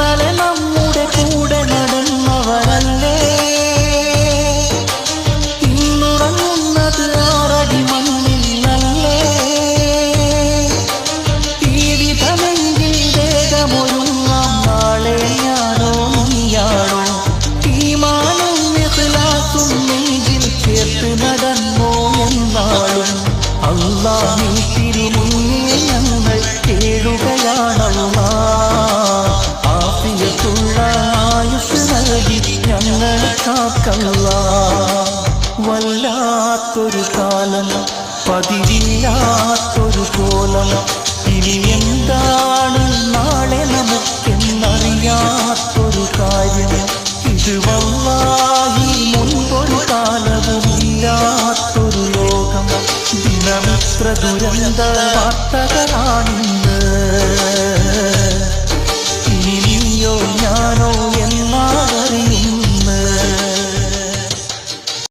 ഇന്നലെ നമ്മുടെ കൂടെ നടന്നവരല്ലേ ഇന്നുറങ്ങുന്നത് ആറടി മണ്ണിലല്ലേ. ജീവിതമെങ്കിൽ വേഗമൊരുങ്ങാം, നാളെ ഞാനോ നീയാണോ. ഈമാനും ഇഖ്ലാസും നെഞ്ചിൽ ചേർത്ത് നടന്നോ എന്നാളും. അല്ലാഹു തിരുമുന്നിൽ ഞങ്ങൾ കേഴുകയാണല്ലാ. ആഫിയത്തുള്ള ആയുസ് നൽകി ഞങ്ങളെ കാക്കല്ലാ. വല്ലാത്തൊരു കാലം, പതിവില്ലാത്തൊരു കോലം. ഇനി എന്താണ് നാളെ നമുക്കെന്നറിയാത്തൊരു കാര്യം. ഇത് വല്ലാഹി മുൻപൊരു കാലവുമില്ലാത്തൊരു ലോകം. ദിനമിത്ര ദുരന്ത വാർത്തകളാണിന്ന്. ഇനി നീയോ ഞാനോ